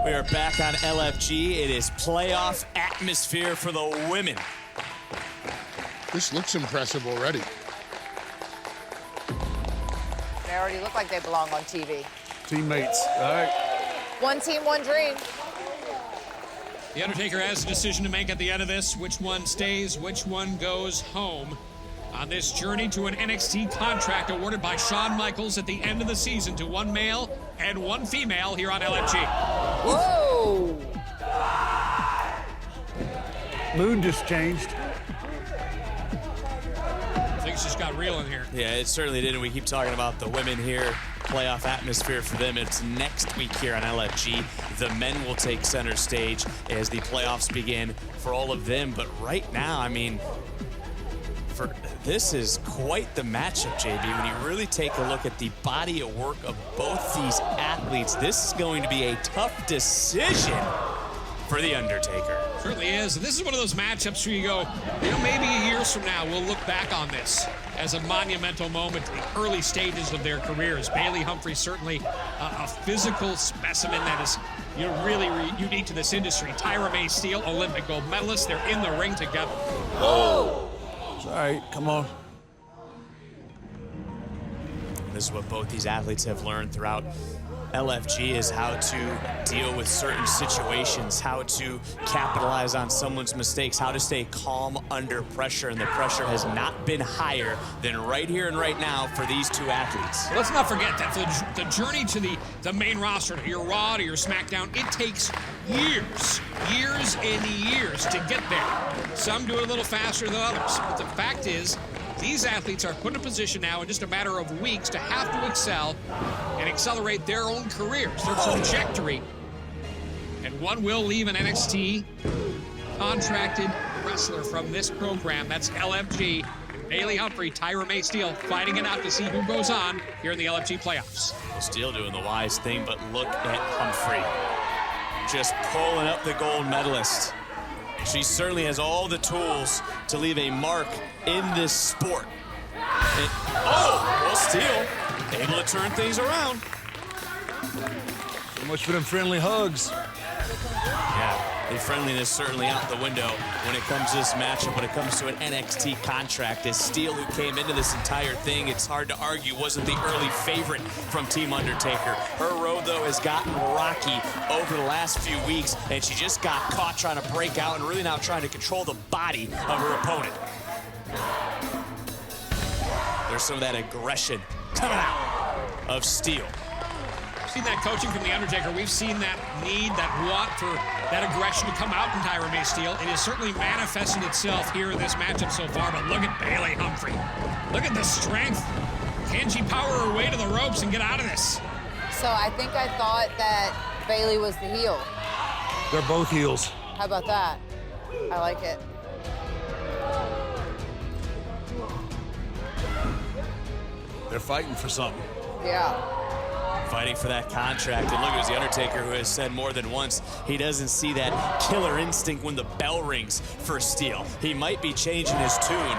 We are back on LFG. It is playoff atmosphere for the women. This looks impressive already. They already look like they belong on TV. Teammates, all right. One team, one dream. The Undertaker has a decision to make at the end of this. Which one stays, which one goes home on this journey to an NXT contract awarded by Shawn Michaels at the end of the season to one male and one female here on LFG. Whoa! Mood just changed. Things just got real in here. Yeah, it certainly did. And we keep talking about the women here. Playoff atmosphere for them. It's next week here on LFG. The men will take center stage as the playoffs begin for all of them. But right now, I mean, this is quite the matchup, JB. When you really take a look at the body of work of both these athletes, this is going to be a tough decision for the Undertaker. Certainly is. This is one of those matchups where you go, maybe years from now we'll look back on this as a monumental moment in the early stages of their careers. Bayley Humphrey, certainly a physical specimen that is really unique to this industry. Tyra Mae Steele, Olympic gold medalist. They're in the ring together. Whoa! It's all right, come on. This is what both these athletes have learned throughout LFG, is how to deal with certain situations, how to capitalize on someone's mistakes, how to stay calm under pressure, and the pressure has not been higher than right here and right now for these two athletes. Let's not forget that the journey to the main roster, to your Raw, to your SmackDown, it takes years and years to get there. Some do it a little faster than others, but the fact is, these athletes are put in a position now in just a matter of weeks to have to excel and accelerate their own careers, their trajectory. And one will leave an NXT contracted wrestler from this program. That's LFG. Bayley Humphrey, Tyra Mae Steele fighting it out to see who goes on here in the LFG playoffs. Steele doing the wise thing, but look at Humphrey. Just pulling up the gold medalist. She certainly has all the tools to leave a mark in this sport. Well, Steele able to turn things around. So much for them friendly hugs. Yeah, the friendliness certainly out the window when it comes to this matchup, when it comes to an NXT contract. As Steele, who came into this entire thing, it's hard to argue, wasn't the early favorite from Team Undertaker. Her road, though, has gotten rocky over the last few weeks, and she just got caught trying to break out and really now trying to control the body of her opponent. There's some of that aggression coming out of Steele. We've seen that coaching from The Undertaker. We've seen that need, that want for that aggression to come out in Tyra Mae Steele. It has certainly manifested itself here in this matchup so far, but look at Bayley Humphrey. Look at the strength. Can she power her way to the ropes and get out of this? So I think I thought that Bayley was the heel. They're both heels. How about that? I like it. They're fighting for something. Yeah. Fighting for that contract. And look, it was The Undertaker who has said more than once he doesn't see that killer instinct when the bell rings for Steele. He might be changing his tune.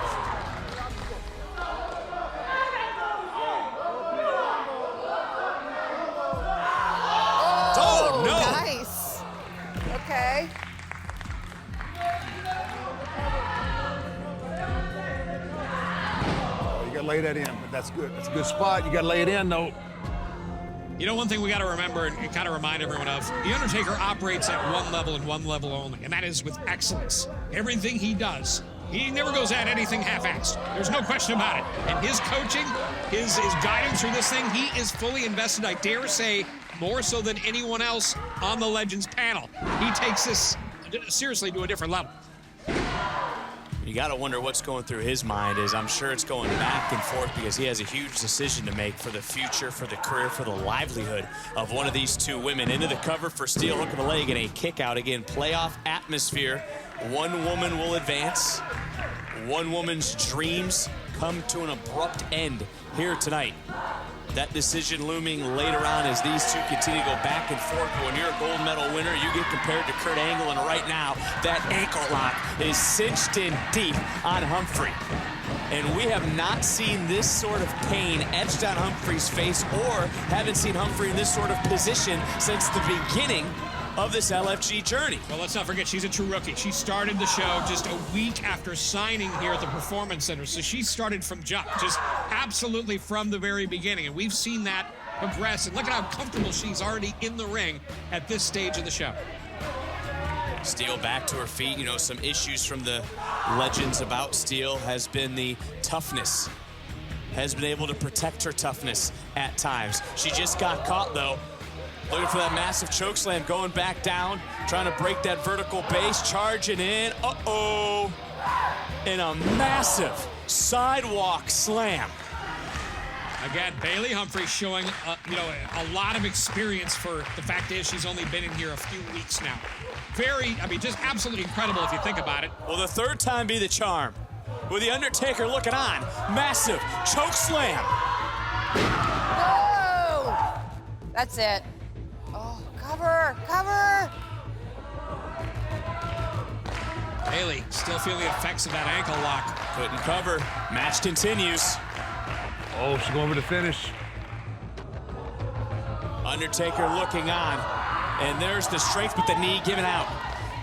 Oh, no! Nice. Okay. You gotta lay that in, but that's good. That's a good spot. You gotta lay it in, though. One thing we got to remember and kind of remind everyone of, The Undertaker operates at one level and one level only, and that is with excellence. Everything he does, he never goes at anything half-assed. There's no question about it. And his coaching, his guidance through this thing, he is fully invested, I dare say, more so than anyone else on the Legends panel. He takes this seriously to a different level. You got to wonder what's going through his mind. Is I'm sure it's going back and forth because he has a huge decision to make for the future, for the career, for the livelihood of one of these two women. Into the cover for Steele, hook of the leg, and a kick out. Again, playoff atmosphere. One woman will advance. One woman's dreams come to an abrupt end here tonight. That decision looming later on as these two continue to go back and forth. But when you're a gold medal winner, you get compared to Kurt Angle, and right now, that ankle lock is cinched in deep on Humphrey. And we have not seen this sort of pain etched on Humphrey's face, or haven't seen Humphrey in this sort of position since the beginning of this LFG journey. Well, let's not forget, she's a true rookie. She started the show just a week after signing here at the Performance Center. So she started from jump, just absolutely from the very beginning. And we've seen that progress. And look at how comfortable she's already in the ring at this stage of the show. Steele back to her feet. You know, some issues from the legends about Steele has been the toughness. Has been able to protect her toughness at times. She just got caught, though. Looking for that massive chokeslam, going back down, trying to break that vertical base, charging in. Uh-oh. And a massive sidewalk slam. Again, Bayley Humphrey showing, a lot of experience for the fact is she's only been in here a few weeks now. Just absolutely incredible if you think about it. Will the third time be the charm? With the Undertaker looking on, massive choke slam. No! That's it. Oh, cover, cover. Bayley still feeling the effects of that ankle lock. Couldn't cover. Match continues. Oh, she's going for the finish. Undertaker looking on, and there's the strength with the knee given out.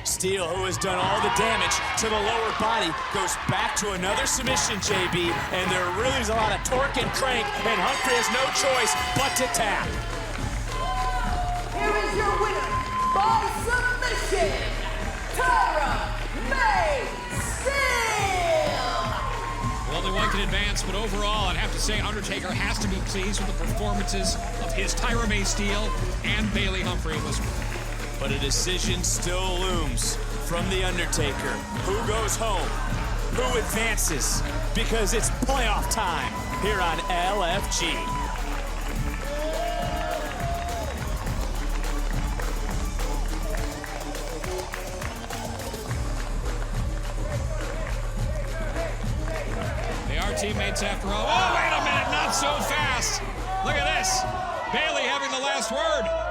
Steele, who has done all the damage to the lower body, goes back to another submission, JB, and there really is a lot of torque and crank, and Humphrey has no choice but to tap. Here is your winner by submission, Tyra Mae Steele. Well, only one can advance, but overall, I'd have to say Undertaker has to be pleased with the performances of his Tyra Mae Steele and Bayley Humphrey in this one. But a decision still looms from the Undertaker. Who goes home? Who advances? Because it's playoff time here on LFG. They are teammates after all. Oh, wait a minute, not so fast. Look at this. Bayley having the last word.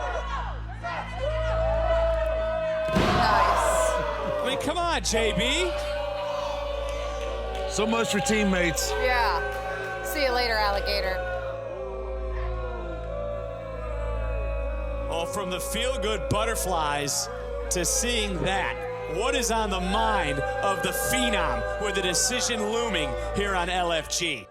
I mean, come on, JB. So much for teammates. Yeah. See you later, alligator. Well, from the feel-good butterflies to seeing that, what is on the mind of the Phenom with the decision looming here on LFG?